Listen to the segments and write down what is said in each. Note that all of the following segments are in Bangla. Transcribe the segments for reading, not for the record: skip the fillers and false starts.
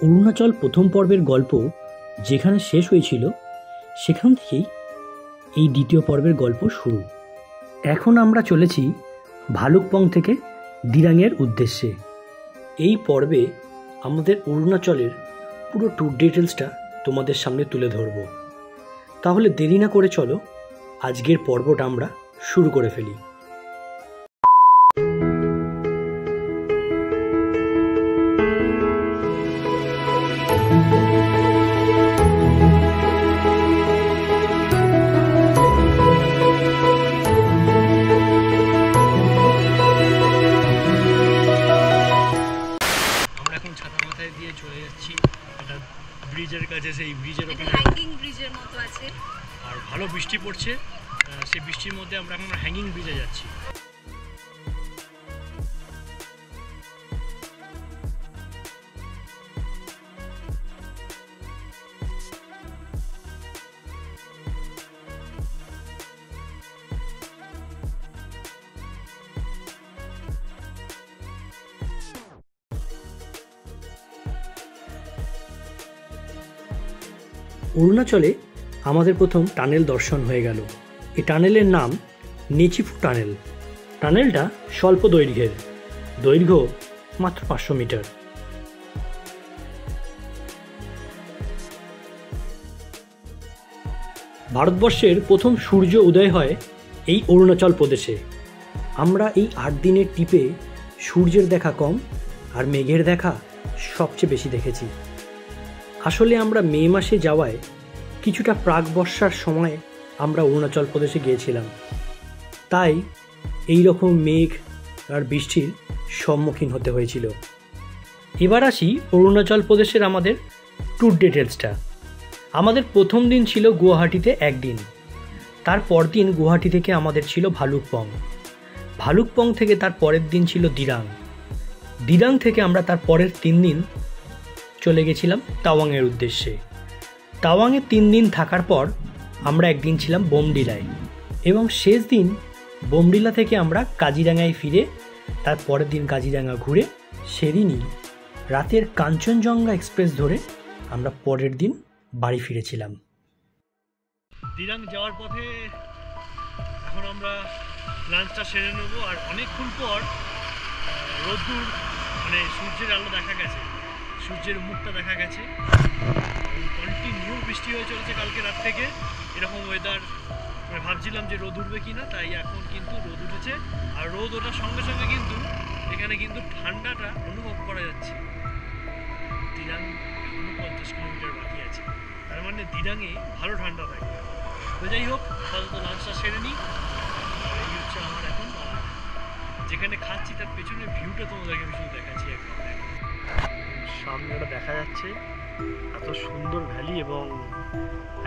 অরুণাচল প্রথম পর্বের গল্প যেখানে শেষ হয়েছিল সেখান থেকেই এই দ্বিতীয় পর্বের গল্প শুরু। এখন আমরা চলেছি ভালুকপং থেকে দিরাংয়ের উদ্দেশ্যে। এই পর্বে আমাদের অরুণাচলের পুরো ট্যুর ডিটেলসটা তোমাদের সামনে তুলে ধরব। তাহলে দেরি না করে চলো আজকের পর্বটা আমরা শুরু করে ফেলি। চলে যাচ্ছি একটা ব্রিজের কাছে, সেই ব্রিজের ওখানে হ্যাঙ্গিং ব্রিজের মতো আছে আর ভালো বৃষ্টি পড়ছে। সেই বৃষ্টির মধ্যে আমরা এখন হ্যাঙ্গিং ব্রিজে যাচ্ছি। অরুণাচলে আমাদের প্রথম টানেল দর্শন হয়ে গেল। এই টানেলের নাম নেচিফু টানেল। টানেলটা স্বল্প দৈর্ঘ্যের, দৈর্ঘ্য মাত্র 500 মিটার। ভারতবর্ষের প্রথম সূর্য উদয় হয় এই অরুণাচল প্রদেশে। আমরা এই 8 দিনের ট্রিপে সূর্যের দেখা কম আর মেঘের দেখা সবচেয়ে বেশি দেখেছি। আসলে আমরা মে মাসে যাওয়ায় কিছুটা প্রাক বর্ষার সময় আমরা অরুণাচল প্রদেশে গিয়েছিলাম, তাই এই রকম মেঘ আর বৃষ্টির সম্মুখীন হতে হয়েছিল। এবার আসি অরুণাচল প্রদেশের আমাদের ট্যুর ডিটেলসটা। আমাদের প্রথম দিন ছিল গুয়াহাটিতে একদিন, তারপর দিন গুয়াহাটি থেকে আমাদের ছিল ভালুকপং। ভালুকপং থেকে তার পরের দিন ছিল দিরাং। দিরাং থেকে আমরা তার পরের 3 দিন চলে গেছিলাম তাওয়াংয়ের উদ্দেশ্যে। তাওয়াংয়ে 3 দিন থাকার পর আমরা একদিন ছিলাম বোমডিলায়, এবং শেষ দিন বোমডিলা থেকে আমরা কাজিরাঙায় ফিরে তার পরের দিন কাজিরাঙা ঘুরে সেদিনই রাতের কাঞ্চনজঙ্ঘা এক্সপ্রেস ধরে আমরা পরের দিন বাড়ি ফিরেছিলাম। দিরাং যাওয়ার পথে এখন আমরা লাঞ্চটা সেরে নেবো, আর অনেকক্ষণ পর রোদ্দুর মানে সূর্যের আলো দেখা গেছে, সূর্যের মুখটা দেখা গেছে। কন্টিনিউ বৃষ্টি হয়ে চলেছে কালকে রাত থেকে। এরকম ওয়েদার ভাবছিলাম যে রোদ উঠবে কিনা, তাই এখন কিন্তু রোদ উঠেছে। আর রোদ ওঠার সঙ্গে সঙ্গে কিন্তু এখানে কিন্তু ঠান্ডাটা অনুভব করা যাচ্ছে। দিরাং এখনো 50 কিলোমিটার বাকি আছে, তার মানে দিরাংয়ে ভালো ঠান্ডা থাকবে। তো যাই হোক, আপাতত লাঞ্চটা সেরে নিই। এই হচ্ছে আমার এখন, যেখানে খাচ্ছি তার পেছনে ভিউটা তোমাদেরকে আমি শুধু দেখাচ্ছি। একদম সামনে ওটা দেখা যাচ্ছে, এত সুন্দর ভ্যালি, এবং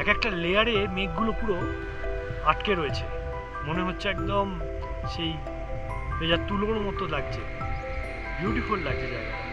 এক একটা লেয়ারে মেঘগুলো পুরো আটকে রয়েছে। মনে হচ্ছে একদম সেই ভেজা তুলোর মতো লাগছে, বিউটিফুল লাগছে জায়গাটা।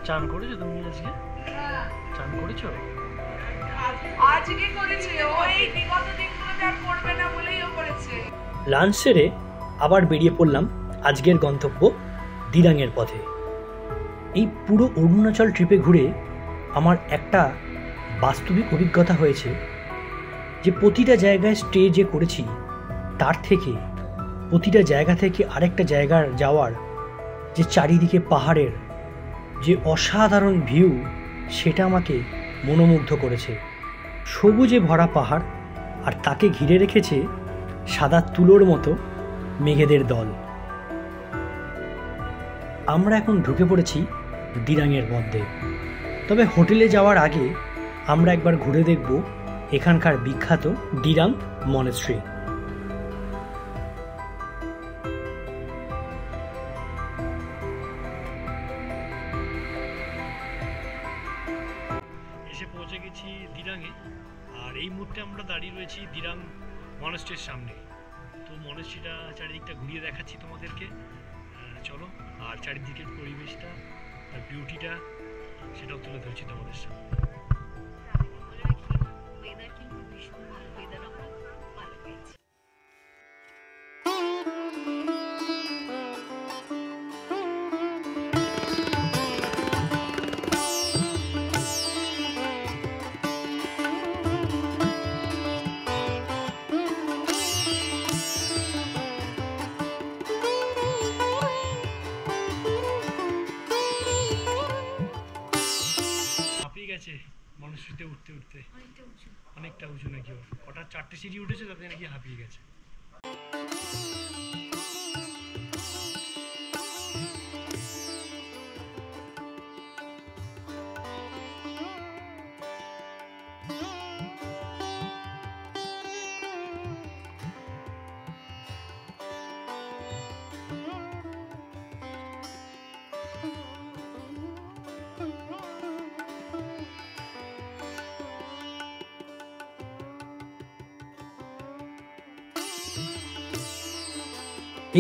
চান করেছো তুমি আজকে? চান করেছো? আজকে করেছে, ওই বিগত দিনগুলোতে আর করবে না বলেই ও করেছে। লাঞ্চ সেরে আবার বেরিয়ে পড়লাম আজকের গন্তব্য দিরাংয়ের পথে। এই পুরো অরুণাচল ট্রিপে ঘুরে আমার একটা বাস্তবিক অভিজ্ঞতা হয়েছে যে প্রতিটা জায়গায় স্টে যে করেছি তার থেকে প্রতিটা জায়গা থেকে আরেকটা জায়গার যাওয়ার যে চারিদিকে পাহাড়ের যে অসাধারণ ভিউ, সেটা আমাকে মনোমুগ্ধ করেছে। সবুজে ভরা পাহাড়, আর তাকে ঘিরে রেখেছে সাদা তুলোর মতো মেঘেদের দল। আমরা এখন ঢুকে পড়েছি দিরাংয়ের মধ্যে। তবে হোটেলে যাওয়ার আগে আমরা একবার ঘুরে দেখব এখানকার বিখ্যাত দিরাং মনেস্ট্রি। এসে পৌঁছে গেছি দিরাংয়ে, আর এই মুহূর্তে আমরা দাঁড়িয়ে রয়েছি দিরাং মনেস্ট্রির সামনে। তো মনেস্ট্রিটা চারিদিকটা ঘুরিয়ে দেখাচ্ছি তোমাদেরকে। চলো, আর চারিদিকের পরিবেশটা আর বিউটিটা সেটাও তুলে ধরছি তোমাদের সামনে। গেছে মনস্রিতে উঠতে উঠতে, অনেকটা উঁচু নাকি ওর, ওটা 4টে সিঁড়ি উঠেছে তাতে নাকি হাঁপিয়ে গেছে।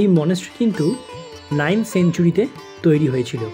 এই মনেস্ট্রি কিন্তু 9th সেঞ্চুরিতে তৈরি হয়েছিল।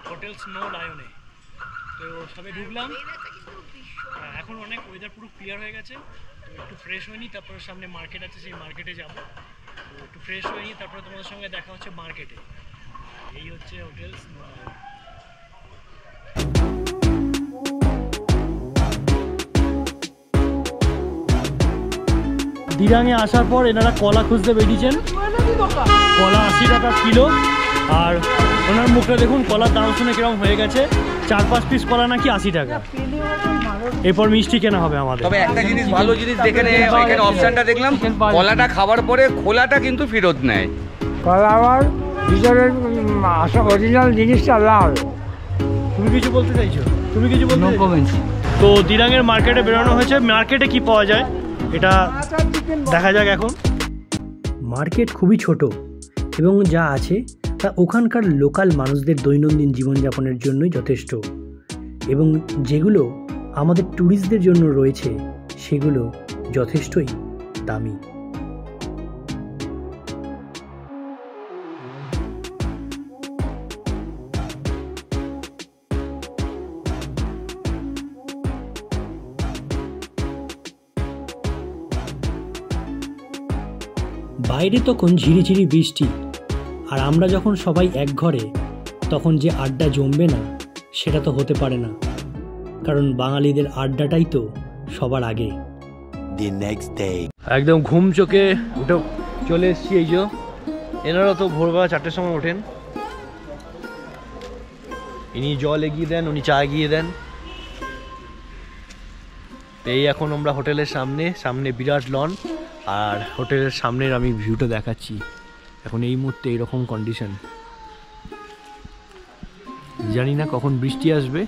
হোটেল স্নো লায়নে তো সবে ঢুকলাম। এখন অনেক ওয়েদার পুরো ক্লিয়ার হয়ে গেছে, তো একটু ফ্রেশ হয়নি, তারপরে সামনে মার্কেট আছে, সেই মার্কেটে যাব। তো একটু ফ্রেশ হয়নি, তারপরে তোমাদের সঙ্গে দেখা হচ্ছে মার্কেটে। এই হচ্ছে হোটেল স্নো লায়ন। দিরাঙে আসার পর এনারা কলা খুঁজতে বেরিয়েছেন। কলা 80 টাকা কিলো, আর ওনার মুখটা দেখুন, কলার দাম শুনে কিরকম হয়ে গেছে। 4-5 পিস কলা নাকি 80 টাকা। এরপর মিষ্টি কেনা হবে আমাদের। তবে একটা জিনিস, ভালো জিনিস দেখে এখানে অপশনটা দেখলাম, কলাটা খাওয়ার পরে খোলাটা কিন্তু ফেরত নেয়। কলা আবার ভিতরের অরিজিনাল জিনিসটা লাল। তুমি কিছু বলতে চাইছো? তুমি কিছু বলতে চাইছো? তো দিরাঙের মার্কেটে বেরোনো হয়েছে। মার্কেটে কি পাওয়া যায় এটা দেখা যাক এখন। মার্কেট খুবই ছোট এবং যা আছে তা ওখানকার লোকাল মানুষদের দৈনন্দিন জীবনযাপনের জন্যই যথেষ্ট, এবং যেগুলো আমাদের ট্যুরিস্টদের জন্য রয়েছে সেগুলো যথেষ্টই দামি। বাইরে তখন ঝিরিঝিরি বৃষ্টি, আর আমরা যখন সবাই এক ঘরে, তখন যে আড্ডা জমবে না সেটা তো হতে পারে না, কারণ বাঙালিদের আড্ডাটাই তো সবার আগে। একদম ঘুম চোখে উঠে চলে এসছি। এই যে এনারা তো ভোরবেলা 4টের সময় ওঠেন, ইনি জল এগিয়ে দেন, উনি চা এগিয়ে দেন। এই এখন আমরা হোটেলের সামনে বিরাট লন, আর হোটেলের সামনের আমি ভিউটা দেখাচ্ছি। এখন এই মুহূর্তে এইরকম কন্ডিশন, জানি না কখন বৃষ্টি আসবে,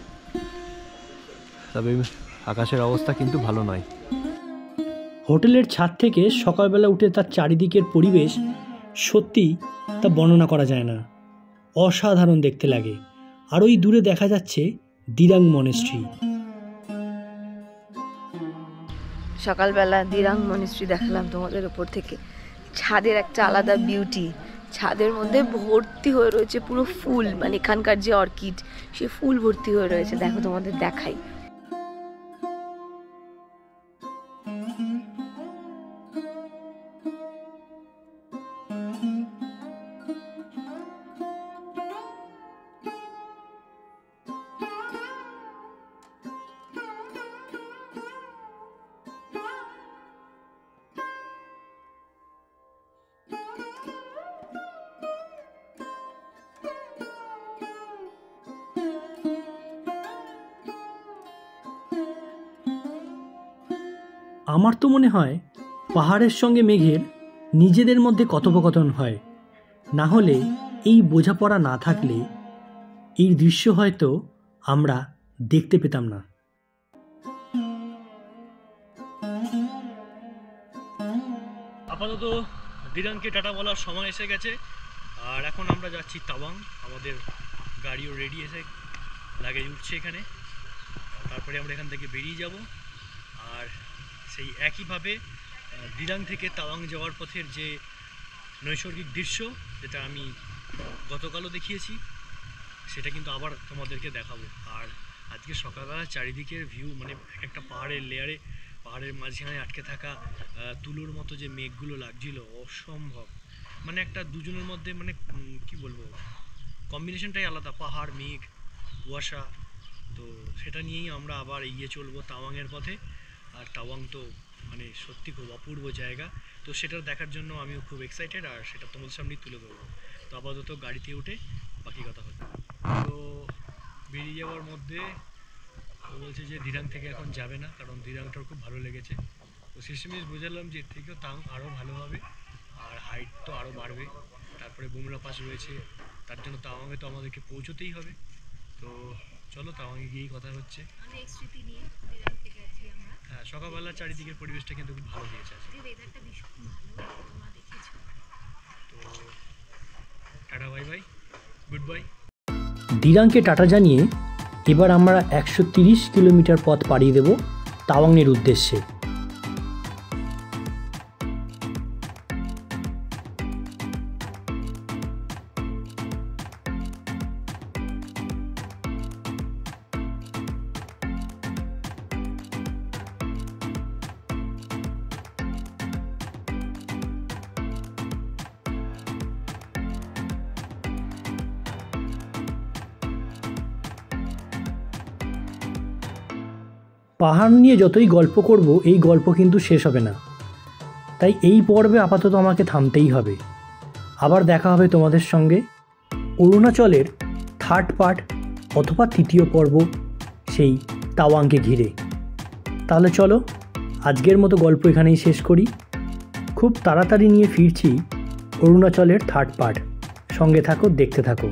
তবে আকাশের অবস্থা কিন্তু ভালো নয়। হোটেলের ছাদ থেকে সকালবেলা উঠে তার চারিদিকের পরিবেশ সত্যি তা বর্ণনা করা যায় না, অসাধারণ দেখতে লাগে। আর ওই দূরে দেখা যাচ্ছে দিরাং মনেস্ট্রি। সকালবেলা দিরাং মনেস্ট্রি দেখালাম তোমাদের উপর থেকে। ছাদের একটা আলাদা বিউটি, ছাদের মধ্যে ভর্তি হয়ে রয়েছে পুরো ফুল, মানে এখানকার যে অর্কিড সে ফুল ভর্তি হয়ে রয়েছে। দেখো তোমাদের দেখাই। আমার তো মনে হয় পাহাড়ের সঙ্গে মেঘের নিজেদের মধ্যে কথোপকথন হয়, না হলে এই বোঝাপড়া না থাকলে এই দৃশ্য হয়তো আমরা দেখতে পেতাম না। আপাতত দিরাংকে টাটা বলার সময় এসে গেছে, আর এখন আমরা যাচ্ছি তাওয়াং। আমাদের গাড়িও রেডি এসে লাগেজ উঠছে এখানে, তারপরে আমরা এখান থেকে বেরিয়ে যাব। আর সেই একইভাবে দিরাং থেকে তাওয়াং যাওয়ার পথের যে নৈসর্গিক দৃশ্য, যেটা আমি গতকালও দেখিয়েছি, সেটা কিন্তু আবার তোমাদেরকে দেখাবো। আর আজকে সকালবেলা চারিদিকের ভিউ, মানে একটা পাহাড়ের লেয়ারে, পাহাড়ের মাঝখানে আটকে থাকা তুলোর মতো যে মেঘগুলো লাগছিল, অসম্ভব। মানে একটা দুজনের মধ্যে, মানে কি বলবো, কম্বিনেশনটাই আলাদা, পাহাড়, মেঘ, কুয়াশা। তো সেটা নিয়েই আমরা আবার এগিয়ে চলবো তাওয়াংয়ের পথে। আর তাওয়াং তো মানে সত্যি খুব অপূর্ব জায়গা, তো সেটা দেখার জন্য আমিও খুব এক্সাইটেড, আর সেটা তোমাদের সামনেই তুলে ধরবো। তো আপাতত গাড়িতে উঠে বাকি কথা হচ্ছে। তো বেরিয়ে যাওয়ার মধ্যে ও বলছে যে দিরাং থেকে এখন যাবে না, কারণ দিরাংটার খুব ভালো লেগেছে। তো শেষমেশ বুঝালাম যে এর থেকেও তাওয়াং আরও ভালো হবে, আর হাইট তো আরও বাড়বে। তারপরে বুমরা পাস রয়েছে, তার জন্য তাওয়াংয়ে তো আমাদেরকে পৌঁছতেই হবে। তো চলো তাওয়াংয়ে গিয়েই কথা হচ্ছে। হ্যাঁ, সকালবেলা চারিদিকের পরিবেশটা কিন্তু খুব ভালো দিয়েছে। তো tata, bye bye, good bye. দিরাংকে টাটা জানিয়ে এবার আমরা 130 কিলোমিটার পথ পাড়িয়ে দেব তাওয়াংয়ের উদ্দেশ্যে। পাহাড় নিয়ে যতই গল্প করব, এই গল্প কিন্তু শেষ হবে না। তাই এই পর্বে আপাতত আমাকে থামতেই হবে। আবার দেখা হবে তোমাদের সঙ্গে অরুণাচলের থার্ড পার্ট অথবা তৃতীয় পর্ব, সেই তাওয়াংকে ঘিরে। তাহলে চলো আজকের মতো গল্প এখানেই শেষ করি। খুব তাড়াতাড়ি নিয়ে ফিরছি অরুণাচলের থার্ড পার্ট। সঙ্গে থাকো, দেখতে থাকো।